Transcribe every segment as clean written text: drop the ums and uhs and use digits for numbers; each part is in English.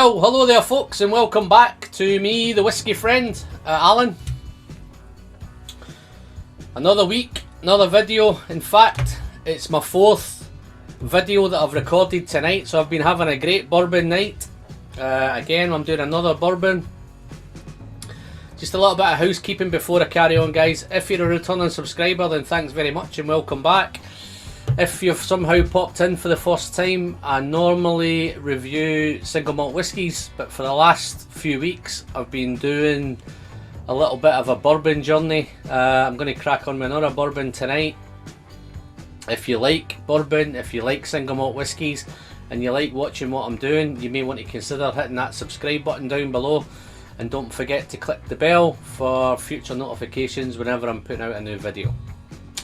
Well, hello there folks, and welcome back to me, the whiskey friend, Alan. Another week, another video. In fact, it's my fourth video that I've recorded tonight, so I've been having a great bourbon night. Again, I'm doing another bourbon. Just a little bit of housekeeping before I carry on, guys. If you're a returning subscriber, then thanks very much and welcome back. If you've somehow popped in for the first time, I normally review single malt whiskies, but for the last few weeks I've been doing a little bit of a bourbon journey. I'm going to crack on with another bourbon tonight. If you like bourbon, if you like single malt whiskies, and you like watching what I'm doing, you may want to consider hitting that subscribe button down below, and don't forget to click the bell for future notifications whenever I'm putting out a new video.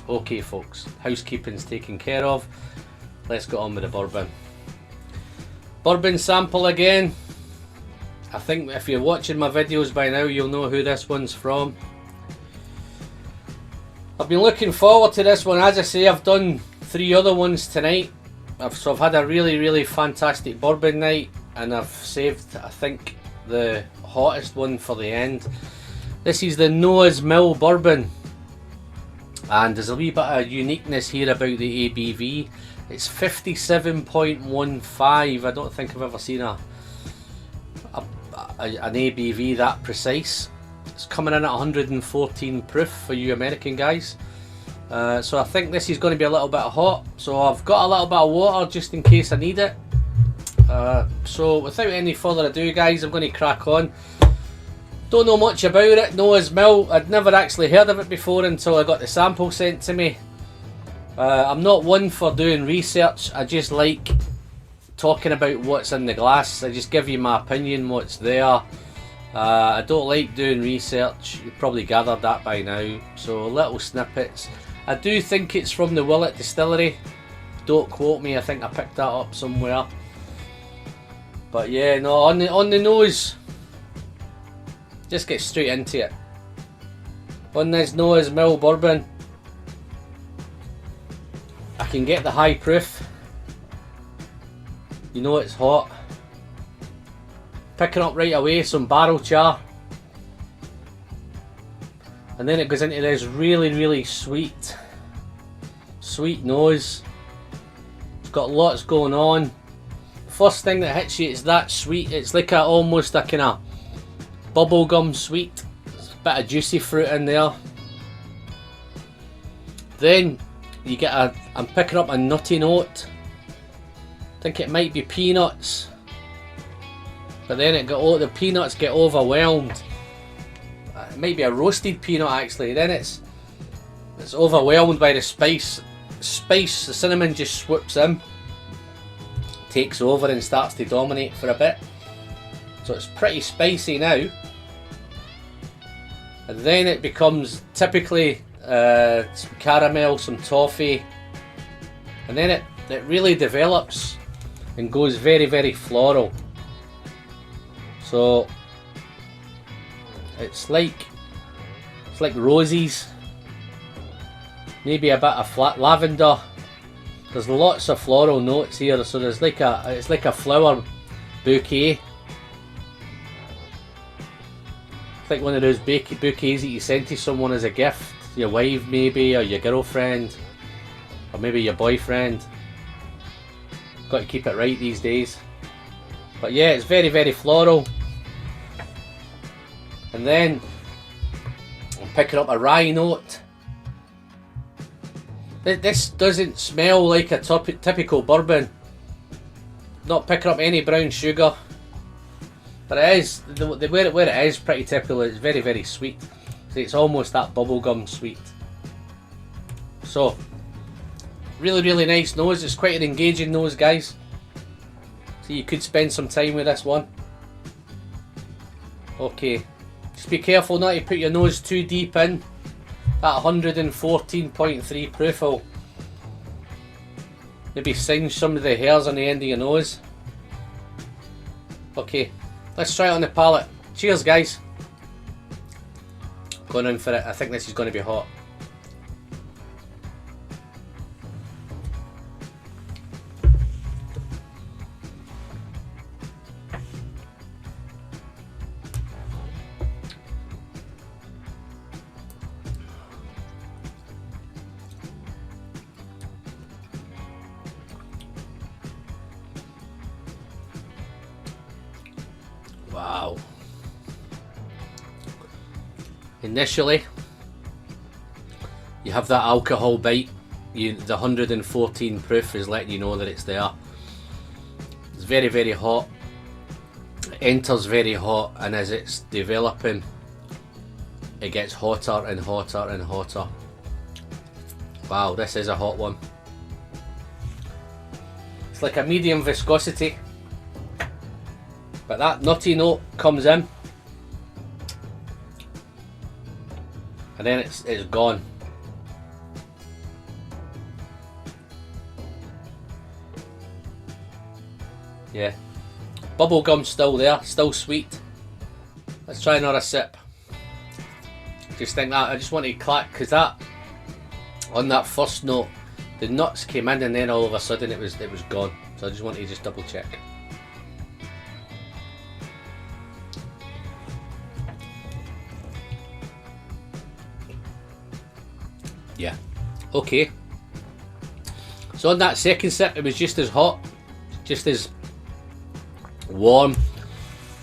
Okay folks, housekeeping's taken care of. Let's get on with the bourbon. Bourbon sample again. I think if you're watching my videos by now, you'll know who this one's from. I've been looking forward to this one. As I say, I've done 3 other ones tonight. So I've had a really fantastic bourbon night, and I've saved, I think, the hottest one for the end. This is the Noah's Mill bourbon. And there's a wee bit of uniqueness here about the ABV. It's 57.15. I don't think I've ever seen an ABV that precise. It's coming in at 114 proof for you American guys. So I think this is going to be a little bit hot. So I've got a little bit of water just in case I need it. So without any further ado, guys, I'm going to crack on. Don't know much about it. Noah's Mill, I'd never actually heard of it before until I got the sample sent to me. I'm not one for doing research. I just like talking about what's in the glass. I just give you my opinion, what's there. I don't like doing research. You've probably gathered that by now. So little snippets. I do think it's from the Willet Distillery. Don't quote me, I think I picked that up somewhere. But yeah, no, on the nose, just get straight into it. On this Noah's Mill bourbon, I can get the high proof. You know it's hot. Picking up right away some barrel char. And then it goes into this really sweet nose. It's got lots going on. First thing that hits you is that sweet. It's like almost a kind of bubblegum sweet. There's a bit of juicy fruit in there. Then you get I'm picking up a nutty note. I think it might be peanuts. But then the peanuts get overwhelmed. It might be a roasted peanut actually. Then it's overwhelmed by the spice. The cinnamon just swoops in, takes over and starts to dominate for a bit. So it's pretty spicy now. And then it becomes typically some caramel, some toffee. And then it really develops and goes very floral. So it's like roses, maybe a bit of flat lavender. There's lots of floral notes here, so there's it's like a flower bouquet. It's like one of those bouquets that you send to someone as a gift, your wife maybe, or your girlfriend, or maybe your boyfriend. Got to keep it right these days. But yeah, it's very floral. And then I'm picking up a rye note. This doesn't smell like a typical bourbon. Not picking up any brown sugar. But it is, where it is pretty typical. It's very sweet. See, it's almost that bubblegum sweet. So, really nice nose. It's quite an engaging nose, guys. So you could spend some time with this one. Okay. Just be careful not to put your nose too deep in. That 114.3 proof will maybe singe some of the hairs on the end of your nose. Okay, let's try it on the palate. Cheers, guys. Going in for it. I think this is going to be hot. initially you have that alcohol bite. The 114 proof is letting you know that it's there. It's very, very hot. It enters very hot, and as it's developing, it gets hotter and hotter and hotter. Wow, this is a hot one. It's like a medium viscosity, but that nutty note comes in, and then it's gone. Yeah, bubblegum's still there, still sweet. Let's try another sip. Just think that I just want to clack, because that on that first note, the nuts came in, and then all of a sudden it was gone. So I just want to just double check. Yeah, okay. So on that second sip, it was just as hot, just as warm.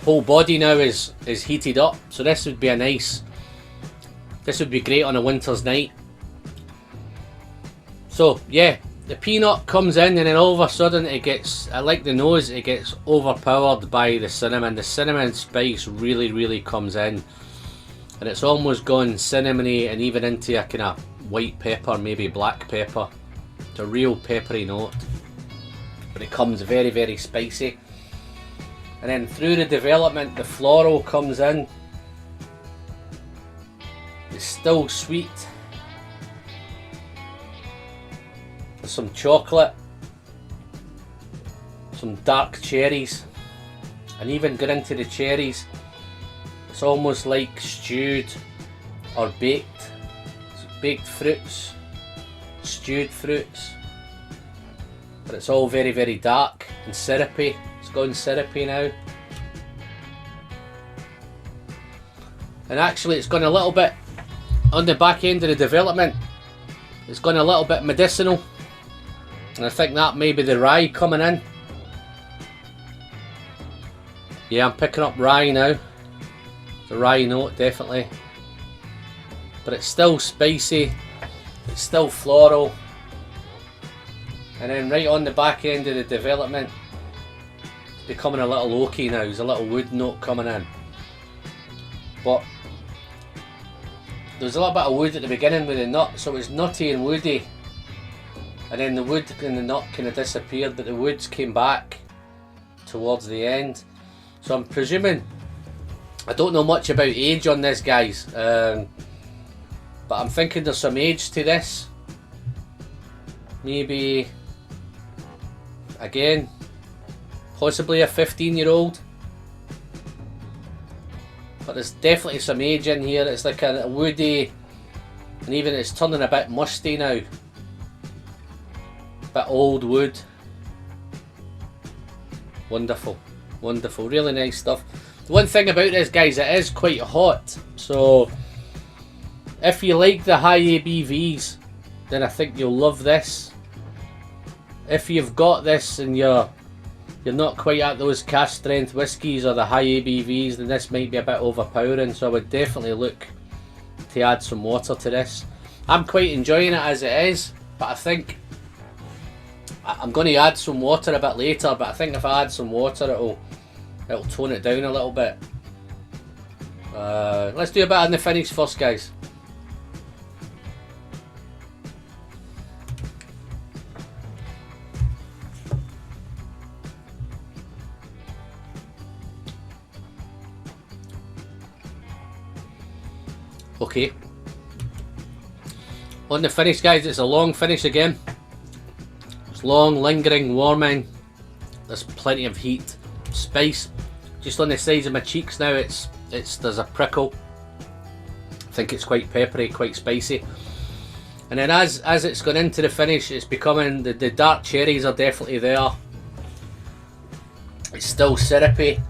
Whole body now is heated up, so this would be a nice, this would be great on a winter's night. So yeah, the peanut comes in, and then all of a sudden it gets, I like the nose, it gets overpowered by the cinnamon. The cinnamon spice really, really comes in, and it's almost gone cinnamony and even into a kind of white pepper, maybe black pepper. It's a real peppery note, but it comes very, very spicy. And then through the development, the floral comes in. It's still sweet. There's some chocolate, some dark cherries, and even get into the cherries, it's almost like stewed or baked. It's baked fruits, stewed fruits, but it's all very, very dark and syrupy. It's gone syrupy now. And actually it's gone a little bit, on the back end of the development, it's gone a little bit medicinal. And I think that may be the rye coming in. Yeah, I'm picking up rye now. It's a rye note, definitely. But it's still spicy, it's still floral. And then right on the back end of the development, it's becoming a little oaky now. There's a little wood note coming in. But there's a little bit of wood at the beginning with the nut, so it was nutty and woody. And then the wood and the nut kind of disappeared, but the woods came back towards the end. So I'm presuming, I don't know much about age on this, guys, but I'm thinking there's some age to this. Maybe, again, possibly a 15-year-old. But there's definitely some age in here. It's like a woody, and even it's turning a bit musty now. Bit old wood. Wonderful, wonderful, really nice stuff. The one thing about this, guys, it is quite hot, so if you like the high ABVs, then I think you'll love this. If you've got this and you're not quite at those cask strength whiskies or the high ABVs, then this might be a bit overpowering, so I would definitely look to add some water to this. I'm quite enjoying it as it is, but I think I'm going to add some water a bit later, but I think if I add some water it'll tone it down a little bit. Let's do a bit on the finish first, guys. Okay. On the finish, guys, it's a long finish again. It's long, lingering, warming. There's plenty of heat, spice. Just on the sides of my cheeks now, there's a prickle. I think it's quite peppery, quite spicy. And then as it's gone into the finish, it's becoming, the dark cherries are definitely there. It's still syrupy.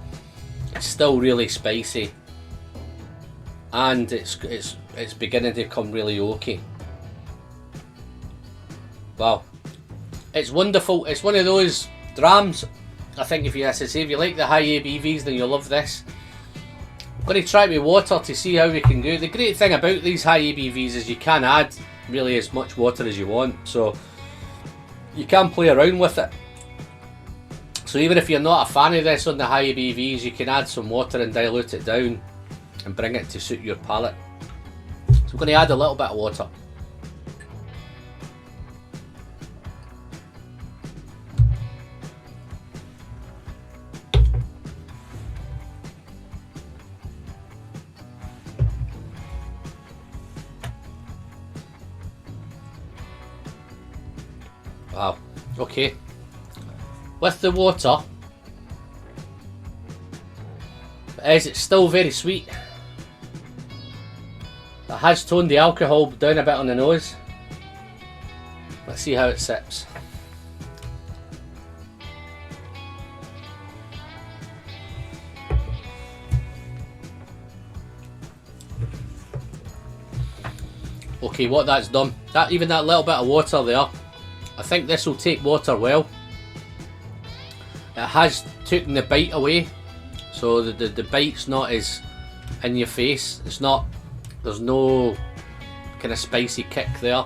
It's still really spicy. And it's beginning to become really oaky. Wow, it's wonderful. It's one of those drams. I think if you like the high ABVs, then you'll love this. going to try it with water to see how we can do it. The great thing about these high ABVs is you can add really as much water as you want, so you can play around with it. So even if you're not a fan of this on the high ABVs, you can add some water and dilute it down and bring it to suit your palate. So I'm going to add a little bit of water. Wow, okay. With the water, it's still very sweet. It has toned the alcohol down a bit on the nose. Let's see how it sips. Okay, what that's done, even that little bit of water there, I think this will take water well. It has taken the bite away, so the bite's not as in your face. It's not, there's no kind of spicy kick there.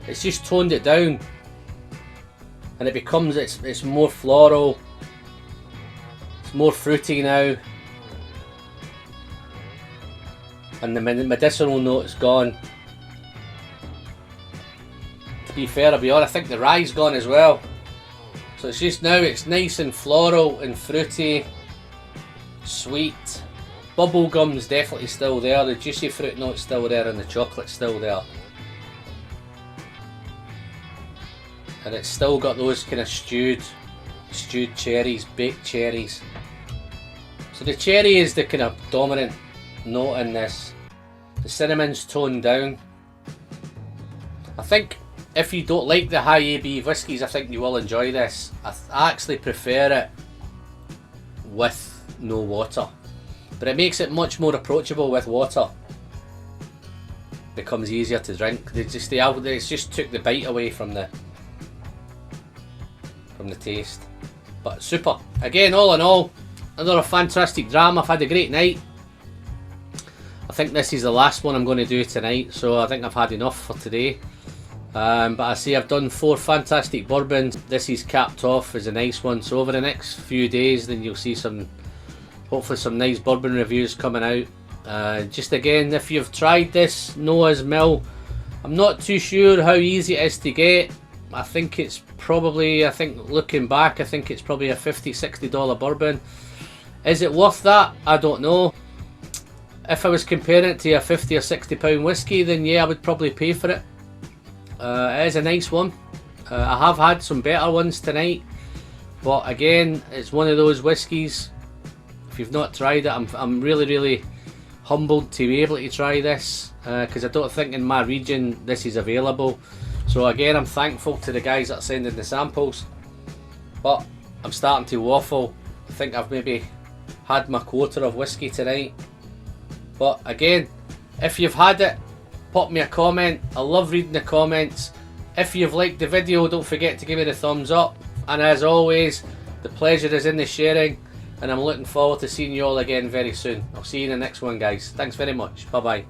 It's just toned it down, and it becomes, it's more floral, it's more fruity now, and the medicinal note's gone. To be fair, I'll be honest, I think the rye's gone as well. So it's just now, it's nice and floral and fruity, sweet. Bubblegum's definitely still there, the juicy fruit note's still there, and the chocolate's still there. And it's still got those kind of stewed cherries, baked cherries. So the cherry is the kind of dominant note in this. The cinnamon's toned down. I think if you don't like the high AB whiskies, I think you will enjoy this. I actually prefer it with no water, but it makes it much more approachable with water. Becomes easier to drink. It's just took the bite away from the taste. But super. Again, all in all, another fantastic dram. I've had a great night. I think this is the last one I'm going to do tonight, so I think I've had enough for today. But I see I've done 4 fantastic bourbons. This is capped off as a nice one, so over the next few days then you'll see hopefully some nice bourbon reviews coming out. Just again, if you've tried this Noah's Mill, I'm not too sure how easy it is to get. I think it's probably, looking back, I think it's probably a $50–60 bourbon. Is it worth that? I don't know. If I was comparing it to a £50 or £60 whiskey, then yeah, I would probably pay for it. It is a nice one. I have had some better ones tonight, but again, it's one of those whiskies. If you've not tried it, I'm really humbled to be able to try this, because I don't think in my region this is available. So again, I'm thankful to the guys that are sending the samples, but I'm starting to waffle. I think I've maybe had my quota of whiskey tonight. But again, if you've had it, pop me a comment. I love reading the comments. If you've liked the video, don't forget to give me the thumbs up. And as always, the pleasure is in the sharing, and I'm looking forward to seeing you all again very soon. I'll see you in the next one, guys. Thanks very much. Bye bye.